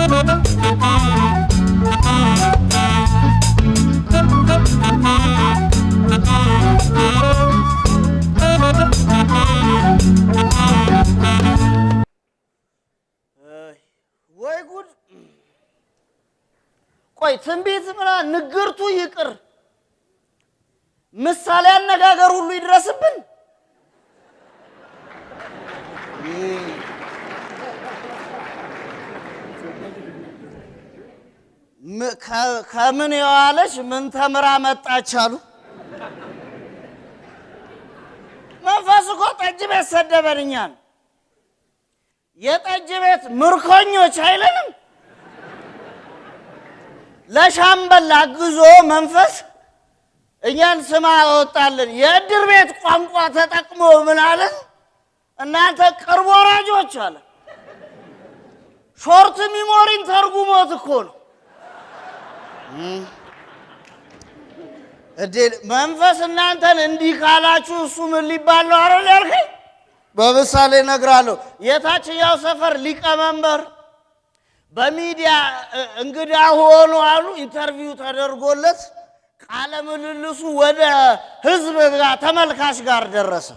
ወይ ጉድ! ቆይ ትንቢት ምናምን ንግርቱ ይቅር፣ ምሳሌ አነጋገር ሁሉ ይድረስብን። ከምን የዋለች ምን ተምራ መጣች አሉ። መንፈስ እኮ ጠጅ ቤት ሰደበን እኛን። የጠጅ ቤት ምርኮኞች አይለንም። ለሻምበል አግዞ መንፈስ እኛን ስማ አወጣልን። የእድር ቤት ቋንቋ ተጠቅሞ ምን አለን? እናንተ ቅርብ ወራጆች አለ። ሾርት ሚሞሪን ተርጉሞት እኮ ነው። መንፈስ እናንተን እንዲህ ካላችሁ እሱ ምን ሊባል ነው አይደል ያልከኝ? በምሳሌ እነግራለሁ። የታችኛው ሰፈር ሊቀመንበር በሚዲያ እንግዳ ሆኖ አሉ ኢንተርቪው ተደርጎለት ቃለ ምልልሱ ወደ ህዝብ ጋር ተመልካች ጋር ደረሰ።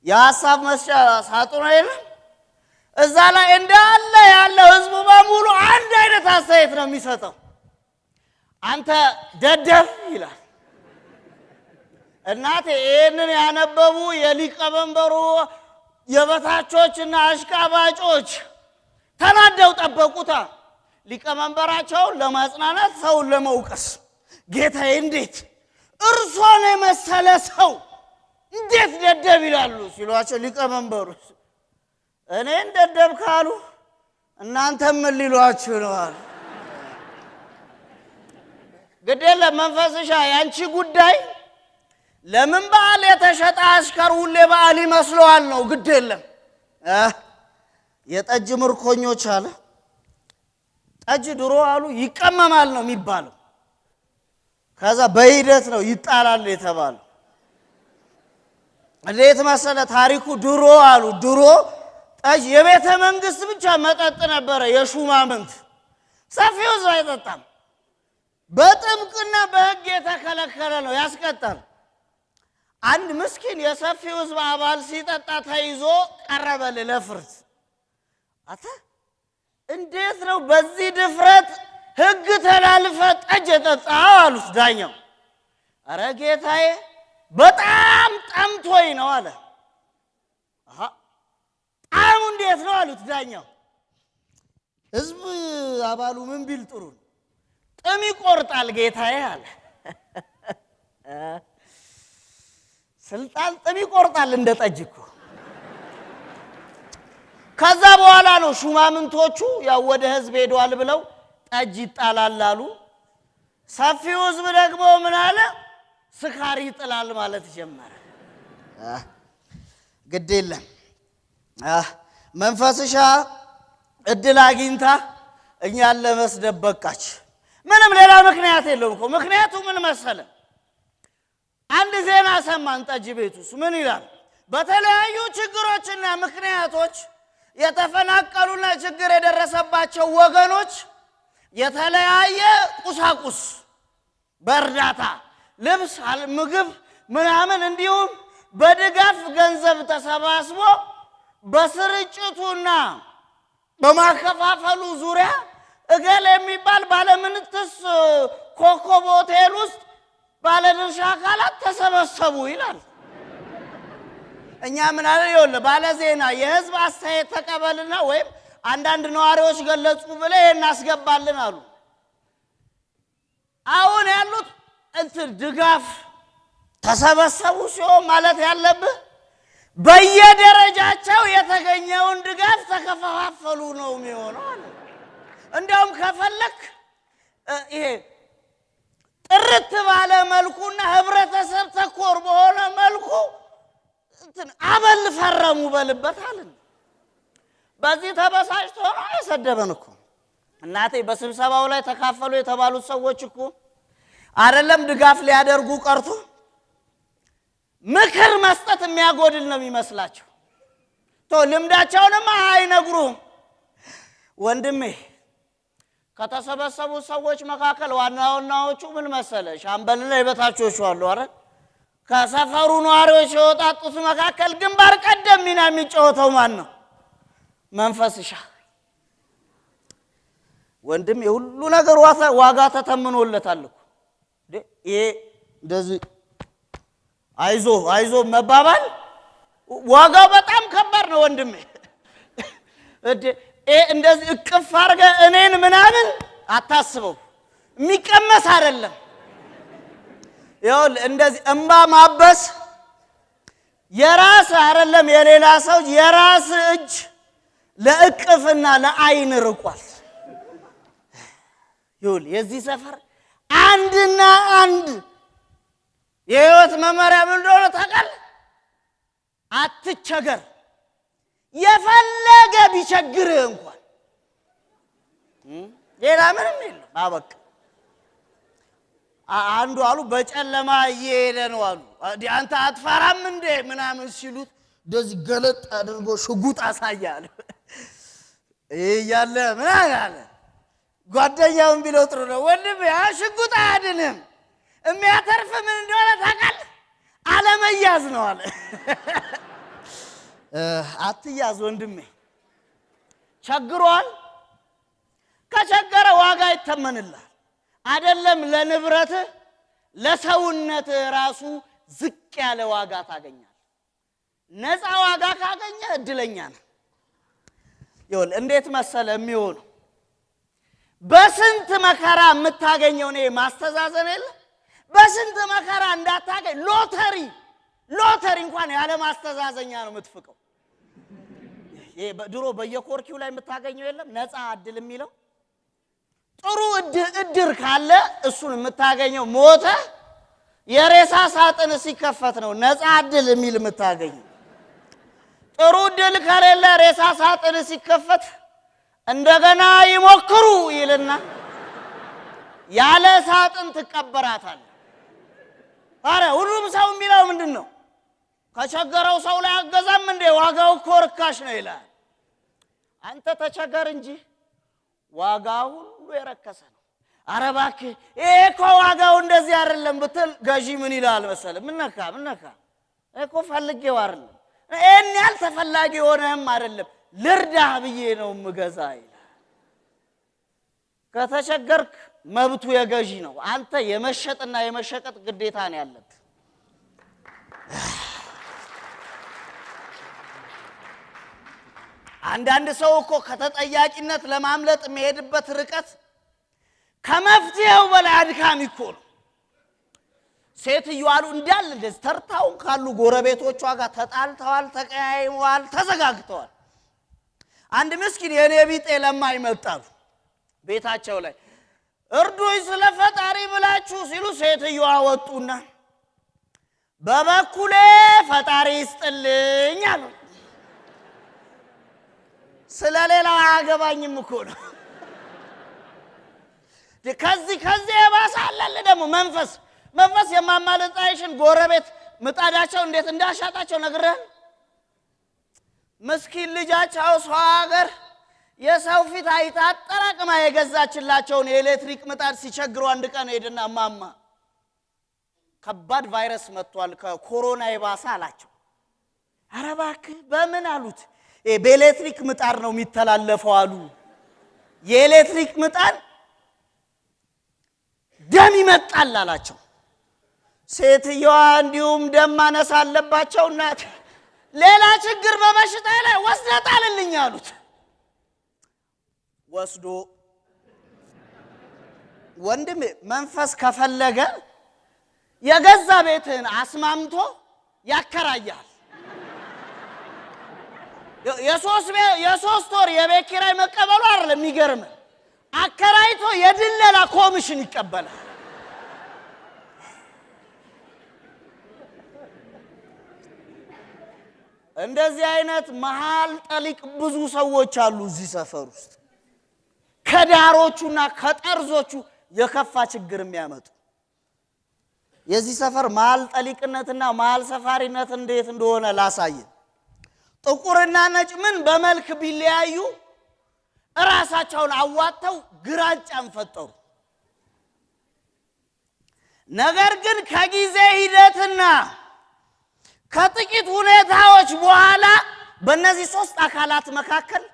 የሀሳብ መስጫ ሳጥኑ የለም። እዛ ላይ እንዳለ ያለው ህዝቡ በሙሉ አንድ አይነት አስተያየት ነው የሚሰጠው። አንተ ደደብ ይላል። እናቴ ይህንን ያነበቡ የሊቀመንበሩ የበታቾችና አሽቃባጮች ተናደው ጠበቁታ። ሊቀመንበራቸውን ለማጽናናት ሰውን ለመውቀስ ጌታዬ እንዴት እርሶን የመሰለ ሰው እንዴት ደደብ ይላሉ ሲሏቸው ሊቀመንበሩ እኔን ደደብ ካሉ እናንተም ምን ሊሏችሁ ነው አሉ። ግዴለ መንፈስሻ ያንቺ ጉዳይ ለምን በዓል የተሸጠ አሽከር ሁሌ በዓል ይመስለዋል ነው። ግዴለም የጠጅ ምርኮኞች አለ። ጠጅ ድሮ አሉ ይቀመማል ነው የሚባለው። ከዛ በሂደት ነው ይጣላል የተባለው። እንዴት መሰለ ታሪኩ? ድሮ አሉ ድሮ ጠጅ የቤተ መንግስት ብቻ መጠጥ ነበረ፣ የሹማምንት ሰፊው ሰው አይጠጣም። በጥብቅና በሕግ የተከለከለ ነው፣ ያስቀጣል። አንድ ምስኪን የሰፊው ህዝብ አባል ሲጠጣ ተይዞ ቀረበል ለፍርድ። አታ እንዴት ነው በዚህ ድፍረት ሕግ ተላልፈ ጠጅ የጠጣው አሉት ዳኛው። አረ ጌታዬ በጣም ጠምቶኝ ነው አለ። ጣዕሙ እንዴት ነው አሉት ዳኛው። ህዝብ አባሉ ምን ቢል ጥሩ ነው? ጥም ይቆርጣል ጌታዬ አለ። ስልጣን ጥም ይቆርጣል እንደ ጠጅ እኮ። ከዛ በኋላ ነው ሹማምንቶቹ ያው ወደ ህዝብ ሄዷል ብለው ጠጅ ይጣላል አሉ። ሰፊው ህዝብ ደግሞ ምን አለ? ስካሪ ይጥላል ማለት ጀመረ። ግድ የለም መንፈስሻ እድል አግኝታ እኛን ለመስደብ በቃች። ምንም ሌላ ምክንያት የለውም እኮ። ምክንያቱ ምን መሰለ? አንድ ዜና ሰማን ጠጅ ቤት ውስጥ ምን ይላል? በተለያዩ ችግሮችና ምክንያቶች የተፈናቀሉና ችግር የደረሰባቸው ወገኖች የተለያየ ቁሳቁስ በእርዳታ ልብስ፣ ምግብ ምናምን እንዲሁም በድጋፍ ገንዘብ ተሰባስቦ በስርጭቱና በማከፋፈሉ ዙሪያ እገሌ የሚባል ባለምንትስ ኮከብ ሆቴል ውስጥ ባለድርሻ አካላት ተሰበሰቡ ይላል። እኛ ምን አለ ይኸውልህ ባለ ዜና የህዝብ አስተያየት ተቀበልና ወይም አንዳንድ ነዋሪዎች ገለጹ ብለህ እናስገባልን አሉ። አሁን ያሉት ድጋፍ ተሰበሰቡ ሲሆን ማለት ያለብህ በየደረጃቸው የተገኘውን ድጋፍ ተከፋፈሉ ነው የሚሆነው አለ። እንደውም ከፈለክ ይሄ ጥርት ባለ መልኩና ህብረተሰብ ተኮር በሆነ መልኩ አበል ፈረሙ በልበት አለን። በዚህ ተበሳጭቶ ነው የሰደበን እኮ። እናቴ በስብሰባው ላይ ተካፈሉ የተባሉት ሰዎች እኮ አይደለም ድጋፍ ሊያደርጉ ቀርቶ ምክር መስጠት የሚያጎድል ነው የሚመስላቸው። ልምዳቸውንም አይነግሩም። ወንድሜ ከተሰበሰቡ ሰዎች መካከል ዋናዎቹ ምን መሰለሽ አምበልና የበታቾቹ አሉ አይደል ከሰፈሩ ነዋሪዎች የወጣጡት መካከል ግንባር ቀደም ሚና የሚጫወተው ማን ነው መንፈስሻ ወንድም የሁሉ ነገር ዋጋ ተተምኖለታል እኮ ይሄ እንደዚህ አይዞ መባባል ዋጋው በጣም ከባድ ነው ወንድሜ እንደዚህ እቅፍ አርገ እኔን ምናምን አታስበው የሚቀመስ አይደለም ይኸውልህ እንደዚህ እንባ ማበስ የራስ አይደለም የሌላ ሰው የራስ እጅ ለእቅፍና ለአይን ርቋል ይኸውልህ የዚህ ሰፈር አንድና አንድ የህይወት መመሪያ ምን እንደሆነ ታውቃለህ አትቸገር የፈለገ ቢቸግር እንኳን ሌላ ምንም የለም አበቃ አንዱ አሉ በጨለማ እየሄደ ነው አሉ አንተ አትፈራም እንዴ ምናምን ሲሉት እንደዚህ ገለጥ አድርጎ ሽጉጥ አሳያለ ያለ ምን አለ ጓደኛውን ቢለው ጥሩ ነው ወንድም ያ ሽጉጥ አያድንም የሚያተርፍ ምን እንደሆነ ታውቃለህ አለመያዝ ነው አለ አትያዝ ወንድሜ ቸግሯል ከቸገረ ዋጋ ይተመንልሃል አይደለም ለንብረት ለሰውነት ራሱ ዝቅ ያለ ዋጋ ታገኛለህ ነፃ ዋጋ ካገኘ እድለኛ ነህ ይኸውልህ እንዴት መሰለ የሚሆነው በስንት መከራ የምታገኘው ነው ማስተዛዘን የለ በስንት መከራ እንዳታገኝ ሎተሪ እንኳን ያለ ማስተዛዘኛ ነው የምትፍቀው ድሮ በየኮርኪው ላይ የምታገኘው የለም ነፃ እድል የሚለው ጥሩ እድር ካለ እሱን የምታገኘው ሞተ የሬሳ ሳጥን ሲከፈት ነው ነፃ እድል የሚል የምታገኘው ጥሩ እድል ከሌለ ሬሳ ሳጥን ሲከፈት እንደገና ይሞክሩ ይልና ያለ ሳጥን ትቀበራታል አረ ሁሉም ሰው የሚለው ምንድነው ከቸገረው ሰው ላይ አገዛም እንደ ዋጋው እኮ ርካሽ ነው ይላል አንተ ተቸገር እንጂ ዋጋው ሁሉ የረከሰ ነው አረ እባክህ እኮ ዋጋው እንደዚህ አይደለም ብትል ገዢ ምን ይላል መሰለህ ምን ነካ እኮ ፈልጌው አይደለም እኔ ያልተፈላጊ ሆነም አይደለም ልርዳህ ብዬ ነው ምገዛ ይላል ከተቸገርክ መብቱ የገዢ ነው አንተ የመሸጥና የመሸቀጥ ግዴታ ነው ያለብህ አንዳንድ ሰው እኮ ከተጠያቂነት ለማምለጥ የሚሄድበት ርቀት ከመፍትሄው በላይ አድካሚ እኮ ነው ሴትዮዋ አሉ እንዳል እንደዚህ ተርታው ካሉ ጎረቤቶቿ ጋር ተጣልተዋል ተቀያይመዋል ተዘጋግተዋል አንድ ምስኪን የኔ ቢጤ ለማይመጣሉ ቤታቸው ላይ እርዱኝ ስለፈጣሪ ብላችሁ ሲሉ ሴትዮዋ ወጡና በበኩሌ ፈጣሪ ይስጥልኝ አሉ ስለሌላ አገባኝም እኮ ነው ከዚህ የባሳለል ደግሞ መንፈስ የማማለጣይሽን ጎረቤት ምጣዳቸው እንዴት እንዳሻጣቸው ነግረን መስኪን ልጃቸው ሰው ሀገር የሰው ፊት አይታ አጠራቅማ የገዛችላቸውን የኤሌክትሪክ ምጣድ ሲቸግሩ አንድ ቀን ሄድና ማማ ከባድ ቫይረስ መጥቷል ከኮሮና የባሰ አላቸው ኧረ እባክህ በምን አሉት በኤሌክትሪክ ምጣድ ነው የሚተላለፈው አሉ የኤሌክትሪክ ምጣድ ደም ይመጣል አላቸው ሴትዮዋ እንዲሁም ደም ማነስ አለባቸውና ሌላ ችግር በበሽታ ላይ ወስደጣልልኝ አሉት ወስዶ ወንድም መንፈስ ከፈለገ የገዛ ቤትን አስማምቶ ያከራያል የሶስት ወር የቤት ኪራይ መቀበሉ አይደለም የሚገርም አከራይቶ የድለላ ኮሚሽን ይቀበላል እንደዚህ አይነት መሃል ጠሊቅ ብዙ ሰዎች አሉ እዚህ ሰፈር ውስጥ ከዳሮቹና ከጠርዞቹ የከፋ ችግር የሚያመጡ የዚህ ሰፈር መሃል ጠሊቅነትና መሃል ሰፋሪነት እንዴት እንደሆነ ላሳየ ጥቁርና ነጭ ምን በመልክ ቢለያዩ ራሳቸውን አዋጥተው ግራጫን ፈጠሩ። ነገር ግን ከጊዜ ሂደትና ከጥቂት ሁኔታዎች በኋላ በእነዚህ ሶስት አካላት መካከል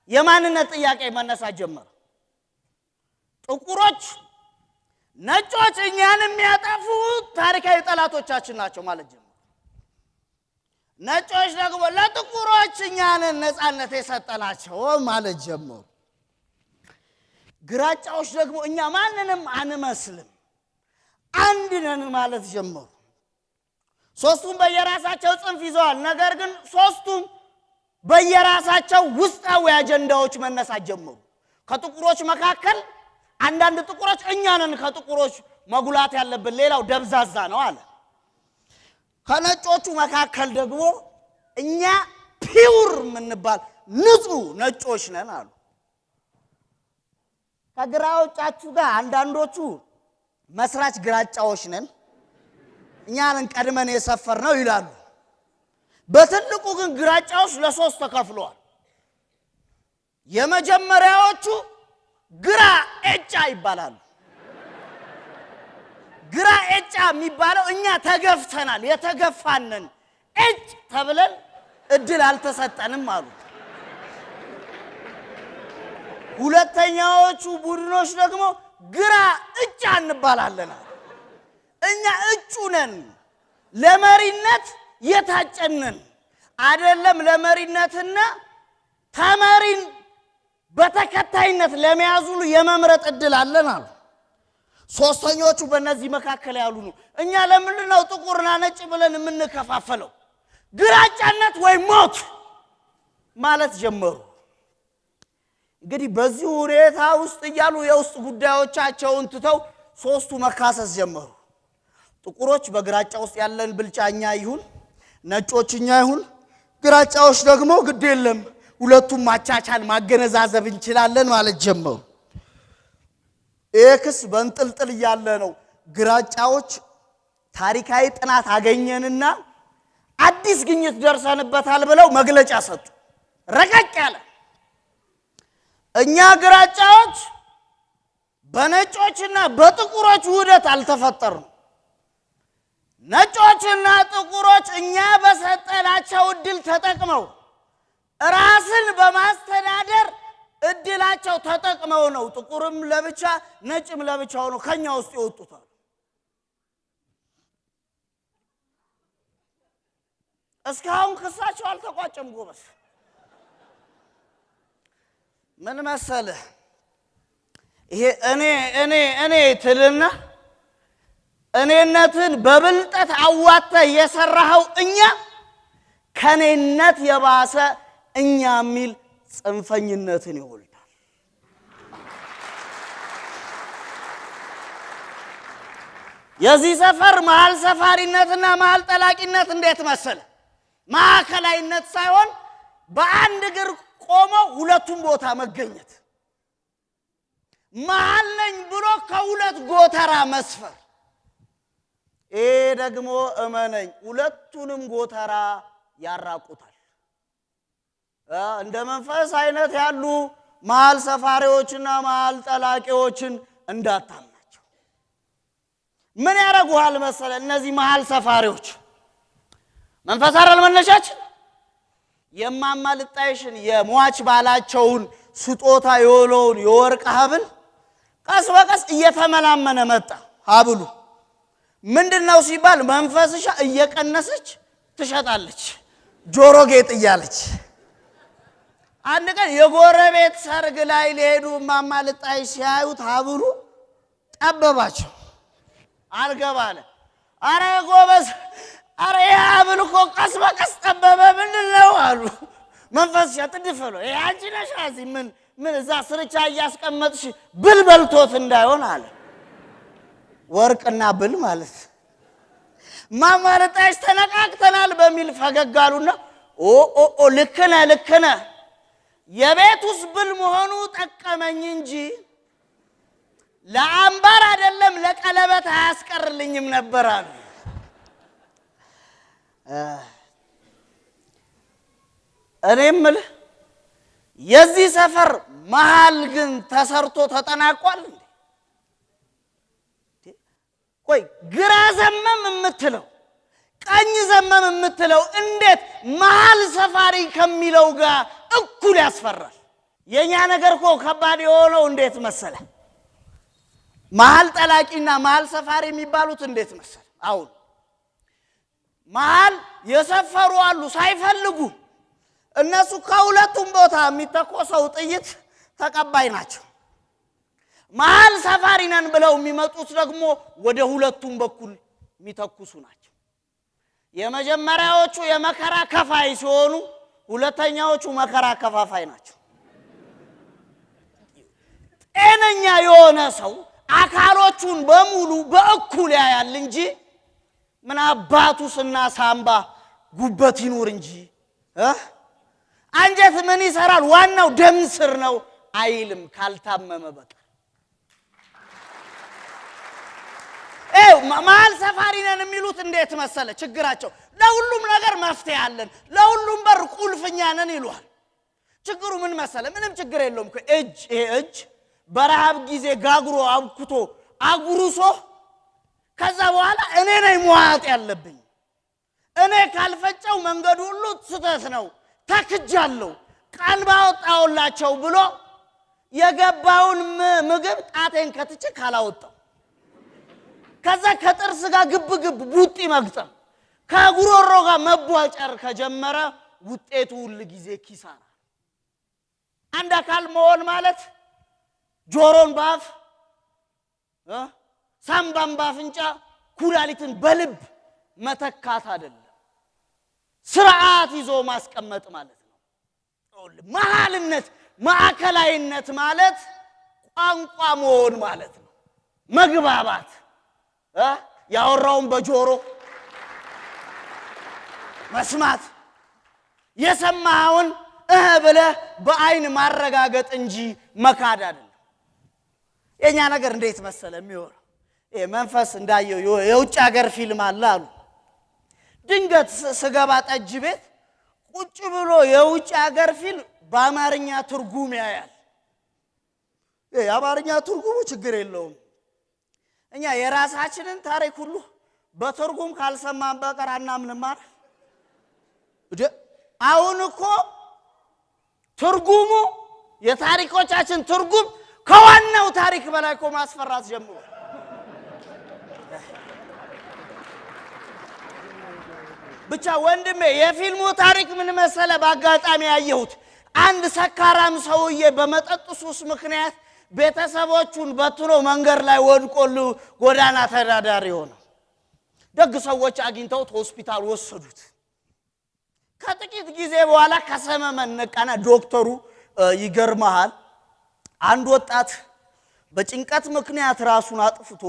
የማንነት ጥያቄ መነሳት ጀመረ። ጥቁሮች፣ ነጮች እኛን የሚያጠፉ ታሪካዊ ጠላቶቻችን ናቸው ማለት ጀመሩ። ነጮች ደግሞ ለጥቁሮች እኛን ነፃነት የሰጠናቸው ማለት ጀመሩ። ግራጫዎች ደግሞ እኛ ማንንም አንመስልም አንድ ነን ማለት ጀመሩ። ሶስቱም በየራሳቸው ጽንፍ ይዘዋል። ነገር ግን ሶስቱም በየራሳቸው ውስጣዊ አጀንዳዎች መነሳት ጀመሩ። ከጥቁሮች መካከል አንዳንድ ጥቁሮች እኛ ነን ከጥቁሮች መጉላት ያለብን ሌላው ደብዛዛ ነው አለ። ከነጮቹ መካከል ደግሞ እኛ ፒውር የምንባል ንጹህ ነጮች ነን አሉ። ከግራዎቻችሁ ጋር አንዳንዶቹ መስራች ግራጫዎች ነን እኛን ቀድመን የሰፈር ነው ይላሉ። በትልቁ ግን ግራጫዎች ለሶስት ተከፍለዋል። የመጀመሪያዎቹ ግራ ኤጫ ይባላሉ። ግራ ኤጫ የሚባለው እኛ ተገፍተናል የተገፋነን እጭ ተብለን እድል አልተሰጠንም አሉ። ሁለተኛዎቹ ቡድኖች ደግሞ ግራ እጫ እንባላለን። እኛ እጩ ነን ለመሪነት የታጨንን አይደለም ለመሪነትና ተመሪን በተከታይነት ለመያዝ ሁሉ የመምረጥ እድል አለን አሉ። ሶስተኞቹ በእነዚህ መካከል ያሉ ነው። እኛ ለምንድን ነው ጥቁርና ነጭ ብለን የምንከፋፈለው? ግራጫነት ወይ ሞት ማለት ጀመሩ። እንግዲህ በዚህ ሁኔታ ውስጥ እያሉ የውስጥ ጉዳዮቻቸውን ትተው ሶስቱ መካሰስ ጀመሩ። ጥቁሮች በግራጫ ውስጥ ያለን ብልጫ እኛ ይሁን፣ ነጮች እኛ ይሁን፣ ግራጫዎች ደግሞ ግድ የለም ሁለቱም ማቻቻል ማገነዛዘብ እንችላለን ማለት ጀመሩ። ኤክስ በእንጥልጥል ያለ ነው። ግራጫዎች ታሪካዊ ጥናት አገኘንና አዲስ ግኝት ደርሰንበታል ብለው መግለጫ ሰጡ። ረቀቅ ያለ እኛ ግራጫዎች በነጮችና በጥቁሮች ውህደት አልተፈጠርንም። ነጮችና ጥቁሮች እኛ በሰጠናቸው እድል ተጠቅመው ራስን በማስተዳደር እድላቸው ተጠቅመው ነው ጥቁርም ለብቻ ነጭም ለብቻው ነው ከኛ ውስጥ ይወጡታል። እስካሁን ክሳቸው አልተቋጨም። ጎበስ ምን መሰለህ ይሄ እኔ ትልና እኔነትን በብልጠት አዋጥተህ የሰራኸው እኛ ከኔነት የባሰ እኛ የሚል ጽንፈኝነትን ይወልዳል። የዚህ ሰፈር መሃል ሰፋሪነትና መሃል ጠላቂነት እንዴት መሰለ? ማዕከላዊነት ሳይሆን በአንድ እግር ቆሞ ሁለቱም ቦታ መገኘት፣ መሃል ነኝ ብሎ ከሁለት ጎተራ መስፈር። ይሄ ደግሞ እመነኝ ሁለቱንም ጎተራ ያራቁታል። እንደ መንፈስ አይነት ያሉ መሃል ሰፋሪዎችና መሃል ጠላቂዎችን እንዳታምናቸው። ምን ያደርጉሃል መሰለ? እነዚህ መሃል ሰፋሪዎች መንፈስ አይደል መነሻችን? የማማልጣይሽን የሟች ባላቸውን ስጦታ የወለውን የወርቅ ሀብል ቀስ በቀስ እየተመላመነ መጣ። ሀብሉ ምንድነው ሲባል መንፈስሻ እየቀነሰች ትሸጣለች፣ ጆሮ ጌጥ እያለች። አንድ ቀን የጎረቤት ሰርግ ላይ ሊሄዱ ማማልጣይሽ ሲያዩት ሀብሉ ጠበባቸው፣ አልገባለ። አረ ጎበዝ፣ አረ ሀብል እኮ ቀስ በቀስ ጠበበ፣ ምንድነው አሉ። መንፈስሻ ትድፈሎ ይሄ አንቺ ነሽ እዚህ ምን እዛ ስርቻ እያስቀመጥሽ ብል በልቶት እንዳይሆን አለ። ወርቅና ብል ማለት ማማልጣይሽ ተነቃቅተናል በሚል ፈገግ አሉና ልክነ የቤት ውስጥ ብል መሆኑ ጠቀመኝ እንጂ ለአምባር አይደለም ለቀለበት አያስቀርልኝም ነበር አሉ። እኔም የዚህ ሰፈር መሃል ግን ተሰርቶ ተጠናቋል እንዴ? ቆይ ግራ ዘመም የምትለው ቀኝ ዘመም የምትለው እንዴት መሃል ሰፋሪ ከሚለው ጋር እኩል ያስፈራል? የኛ ነገር እኮ ከባድ የሆነው እንዴት መሰለ? መሃል ጠላቂና መሃል ሰፋሪ የሚባሉት እንዴት መሰለ? አሁን መሃል የሰፈሩ አሉ ሳይፈልጉ እነሱ ከሁለቱም ቦታ የሚተኮሰው ጥይት ተቀባይ ናቸው። መሃል ሰፋሪ ነን ብለው የሚመጡት ደግሞ ወደ ሁለቱም በኩል የሚተኩሱ ናቸው። የመጀመሪያዎቹ የመከራ ከፋይ ሲሆኑ ሁለተኛዎቹ መከራ ከፋፋይ ናቸው። ጤነኛ የሆነ ሰው አካሎቹን በሙሉ በእኩል ያያል እንጂ ምን አባቱ ስና ሳምባ ጉበት ይኑር እንጂ አንጀት ምን ይሰራል ዋናው ደም ስር ነው አይልም ካልታመመ በቃ። መሃል ሰፋሪ ነን የሚሉት እንዴት መሰለ ችግራቸው? ለሁሉም ነገር መፍትሄ አለን፣ ለሁሉም በር ቁልፍኛ ነን ይሏል። ችግሩ ምን መሰለ? ምንም ችግር የለውም እኮ እጅ በረሃብ ጊዜ ጋግሮ አብኩቶ አጉርሶ ከዛ በኋላ እኔ ነኝ መዋጥ ያለብኝ። እኔ ካልፈጨው መንገዱ ሁሉ ስተት ነው ተክጃለሁ ቃል ባወጣውላቸው ብሎ የገባውን ምግብ ጣቴን ከትቼ ካላወጣው ከዛ ከጥርስ ጋር ግብ ቡጢ መግጠም ከጉሮሮ ጋር መቧጨር ከጀመረ ውጤቱ ሁሉ ጊዜ ኪሳራ። አንድ አካል መሆን ማለት ጆሮን ባፍ ሳምባን ባፍንጫ ኩላሊትን በልብ መተካት አይደለም፣ ስርዓት ይዞ ማስቀመጥ ማለት ነው። መሃልነት ማዕከላዊነት ማለት ቋንቋ መሆን ማለት ነው። መግባባት ያወራውን በጆሮ መስማት የሰማውን ብለህ በአይን ማረጋገጥ እንጂ መካድ አይደለም። የኛ ነገር እንዴት መሰለ የሚወራው መንፈስ እንዳየው የውጭ ሀገር ፊልም አለ አሉ። ድንገት ስገባ ጠጅ ቤት ቁጭ ብሎ የውጭ ሀገር ፊልም በአማርኛ ትርጉም ያያል። የአማርኛ ትርጉሙ ችግር የለውም። እኛ የራሳችንን ታሪክ ሁሉ በትርጉም ካልሰማን በቀር አናምንም ማለት አሁን እኮ ትርጉሙ የታሪኮቻችን ትርጉም ከዋናው ታሪክ በላይ እኮ ማስፈራት ጀምሮ ብቻ ወንድሜ የፊልሙ ታሪክ ምን መሰለ? በአጋጣሚ ያየሁት አንድ ሰካራም ሰውዬ በመጠጥ ሱስ ምክንያት ቤተሰቦቹን በትኖ መንገር ላይ ወድቆሉ ጎዳና ተዳዳሪ ሆነ። ደግ ሰዎች አግኝተውት ሆስፒታል ወሰዱት። ከጥቂት ጊዜ በኋላ ከሰመመን ነቃና ዶክተሩ ይገርማል አንድ ወጣት በጭንቀት ምክንያት ራሱን አጥፍቶ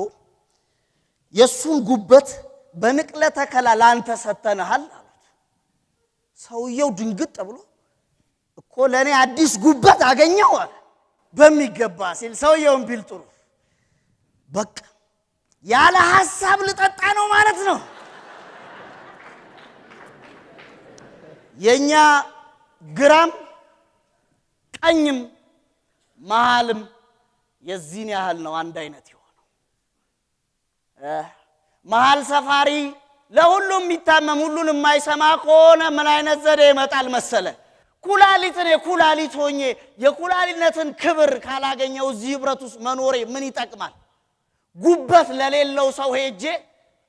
የሱን ጉበት በንቅለ ተከላ ላንተ ሰተናል አሉት። ሰውየው ድንግጥ ብሎ እኮ ለኔ አዲስ ጉበት አገኘው አለ። በሚገባ ሲል ሰውየውን ቢል ጥሩ በቃ ያለ ሐሳብ ልጠጣ ነው ማለት ነው። የኛ ግራም ቀኝም መሃልም የዚህን ያህል ነው አንድ አይነት የሆነው። መሃል ሰፋሪ ለሁሉም የሚታመም ሁሉን የማይሰማ ከሆነ ምን አይነት ዘዴ ይመጣል መሰለ? ኩላሊትን የኩላሊት ሆኜ የኩላሊነትን ክብር ካላገኘው እዚህ ህብረት ውስጥ መኖሬ ምን ይጠቅማል? ጉበት ለሌለው ሰው ሄጄ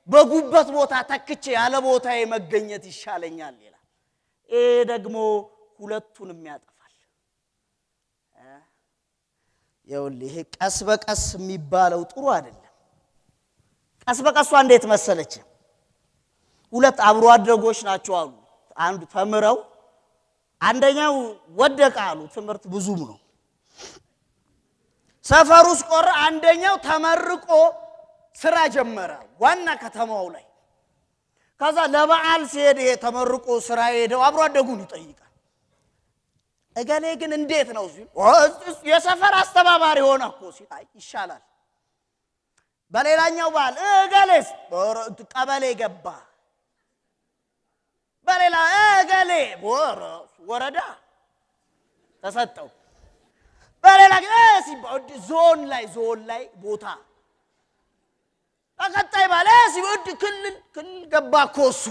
በጉበት ቦታ ተክቼ ያለ ቦታዬ መገኘት ይሻለኛል ይላል። ደግሞ ሁለቱንም ያጠፋል። ይሄ ቀስ በቀስ የሚባለው ጥሩ አይደለም። ቀስ በቀሷ እንዴት መሰለች? ሁለት አብሮ አደጎች ናቸው አሉ። አንዱ ተምረው አንደኛው ወደቀ አሉ። ትምህርት ብዙም ነው። ሰፈሩ ውስጥ ቆረ። አንደኛው ተመርቆ ስራ ጀመረ ዋና ከተማው ላይ። ከዛ ለበዓል ሲሄድ ይሄ ተመርቆ ስራ ሄደው አብሮ አደጉን ይጠይቃል። እገሌ ግን እንዴት ነው ሲል የሰፈር አስተባባሪ ሆነ እኮ ሲል ይሻላል። በሌላኛው በዓል እገሌስ ቀበሌ ገባ። በሌላ እገሌ ወረዳ ተሰጠው። በሌላ ሲባል ዞን ላይ ቦታ ተቀጣይ ባለ ሲወድ ክልል ገባ ኮሱ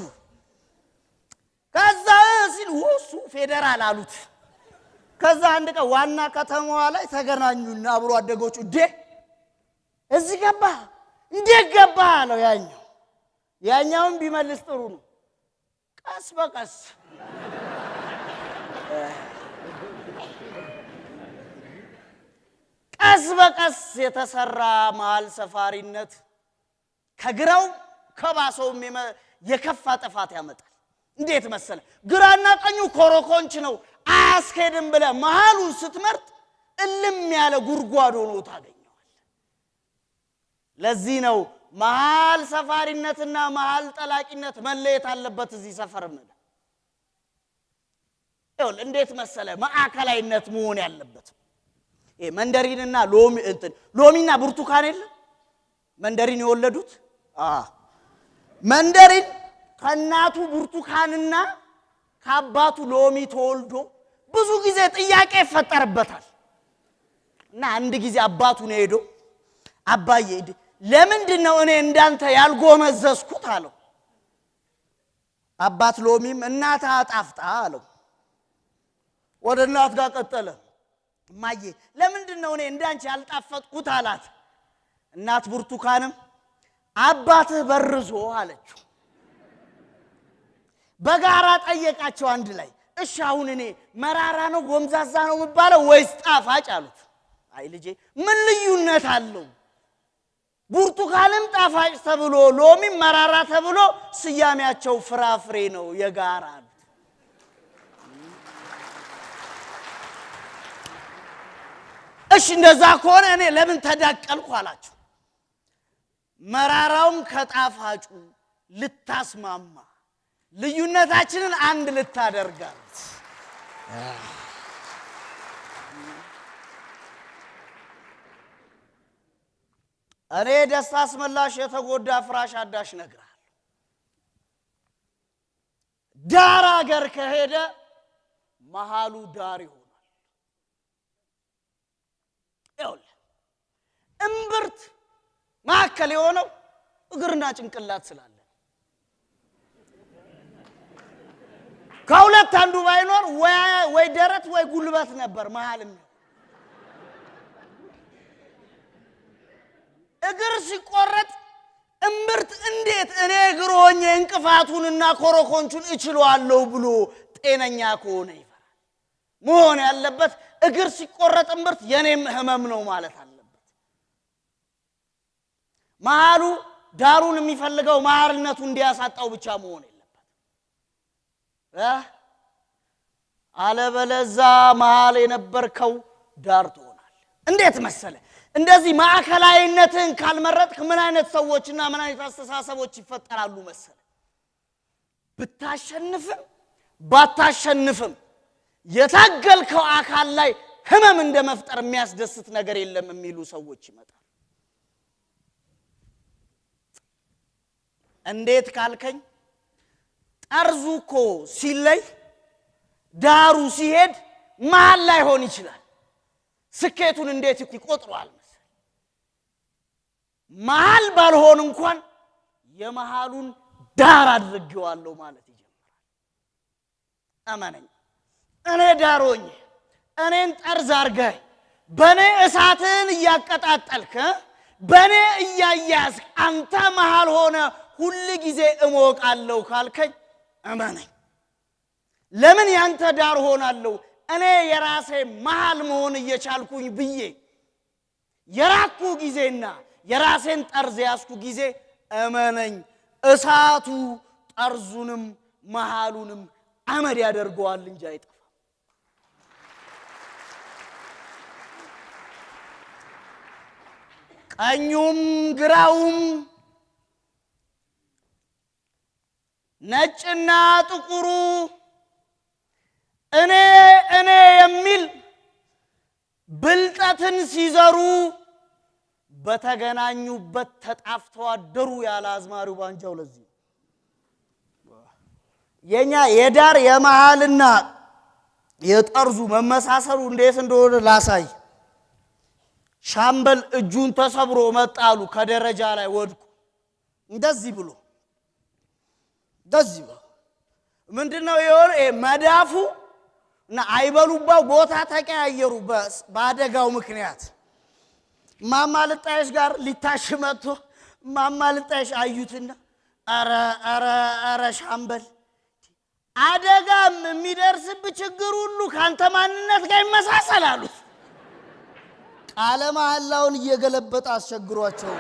ከዛ ሲል ወሱ ፌደራል አሉት። ከዛ አንድ ቀን ዋና ከተማዋ ላይ ተገናኙና አብሮ አደጎቹ እዚህ ገባ እንዴት ገባ አለው። ያኛውን ቢመልስ ጥሩ ነው። ቀስ በቀስ የተሰራ መሃል ሰፋሪነት ከግራው ከባሰው የከፋ ጥፋት ያመጣል። እንዴት መሰለ ግራና ቀኙ ኮረኮንች ነው አያስኬድም ብለ መሃሉን ስትመርጥ እልም ያለ ጉርጓዶ ነው ታገኘዋል። ለዚህ ነው መሃል ሰፋሪነትና መሃል ጠላቂነት መለየት አለበት። እዚህ ሰፈርም ይኸውልህ እንዴት መሰለ ማዕከላዊነት መሆን ያለበት መንደሪንና ሎሚና ብርቱካን የለም መንደሪን የወለዱት መንደሪን ከናቱ ብርቱካንና ከአባቱ ሎሚ ተወልዶ ብዙ ጊዜ ጥያቄ ይፈጠርበታል። እና አንድ ጊዜ አባቱ ነው ሄዶ አባዬ ለምንድን ነው እኔ እንዳንተ ያልጎመዘዝኩት አለው። አባት ሎሚም እናት አጣፍጣ አለው። ወደ እናት ጋር ቀጠለ። ማዬ ለምንድን ነው እኔ እንዳንቺ ያልጣፈጥኩት አላት። እናት ብርቱካንም አባትህ በርዞ አለችው። በጋራ ጠየቃቸው አንድ ላይ እሺ አሁን እኔ መራራ ነው ጎምዛዛ ነው የሚባለው ወይስ ጣፋጭ አሉት። አይ ልጄ ምን ልዩነት አለው? ብርቱካንም ጣፋጭ ተብሎ ሎሚም መራራ ተብሎ ስያሜያቸው ፍራፍሬ ነው የጋራ ነው። እሺ እንደዛ ከሆነ እኔ ለምን ተዳቀልኩ አላቸው። መራራውን ከጣፋጩ ልታስማማ ልዩነታችንን አንድ ልታደርጋት እኔ ደስታ አስመላሽ የተጎዳ ፍራሽ አዳሽ ነግራለሁ። ዳር አገር ከሄደ መሃሉ ዳር ይሆናል። ይኸውልህ እምብርት ማዕከል የሆነው እግርና ጭንቅላት ስላለ ከሁለት አንዱ ባይኖር ወይ ደረት ወይ ጉልበት ነበር መሃልም። እግር ሲቆረጥ እምብርት እንዴት እኔ እግር ሆኜ እንቅፋቱንና ኮረኮንቹን እችላለሁ ብሎ ጤነኛ ከሆነ ይፈራል። መሆን ያለበት እግር ሲቆረጥ እምብርት የኔም ህመም ነው ማለት አለበት። መሃሉ ዳሩን የሚፈልገው መሃልነቱ እንዲያሳጣው ብቻ መሆን የለበት። አለበለዛ መሃል የነበርከው ዳር ትሆናል። እንዴት መሰለ እንደዚህ ማዕከላዊነትን ካልመረጥክ ምን አይነት ሰዎችና ምን አይነት አስተሳሰቦች ይፈጠራሉ መሰለ? ብታሸንፍም ባታሸንፍም የታገልከው አካል ላይ ህመም እንደመፍጠር የሚያስደስት ነገር የለም የሚሉ ሰዎች ይመጣሉ። እንዴት ካልከኝ ጠርዙ እኮ ሲለይ ዳሩ ሲሄድ መሃል ላይ ሆን ይችላል። ስኬቱን እንዴት ይቆጥሯል መሰለ? መሃል ባልሆን እንኳን የመሃሉን ዳር አድርጌዋለሁ ማለት ይጀምራል። አማነኝ እኔ ዳሮኝ እኔን ጠርዝ አርገህ በኔ እሳትን እያቀጣጠልክ በኔ እያያዝ አንተ መሃል ሆነ ሁሉ ጊዜ እሞቃለሁ ካልከኝ አማነኝ ለምን ያንተ ዳር ሆናለሁ? እኔ የራሴ መሃል መሆን እየቻልኩኝ ብዬ የራኩ ጊዜና የራሴን ጠርዝ ያስኩ ጊዜ እመነኝ እሳቱ ጠርዙንም መሃሉንም አመድ ያደርገዋል እንጂ አይጠፋም። ቀኙም ግራውም ነጭና ጥቁሩ እኔ የሚል ብልጠትን ሲዘሩ በተገናኙበት ተጣፍተው አደሩ ያለ አዝማሪው ባንጃው። ለዚህ የኛ የዳር የመሃልና የጠርዙ መመሳሰሉ እንዴት እንደሆነ ላሳይ። ሻምበል እጁን ተሰብሮ መጣሉ ከደረጃ ላይ ወድቁ እንደዚህ ብሎ ምንድነው የሆነ መዳፉ እና አይበሉባው ቦታ ተቀያየሩ በአደጋው ምክንያት። ማማልጣሽ ጋር ሊታሽ መጥቶ ማማልጣሽ አዩትና አረ ሻምበል አደጋም የሚደርስብ ችግር ሁሉ ካንተ ማንነት ጋር ይመሳሰላሉ። ቃለ መሐላውን እየገለበጠ አስቸግሯቸው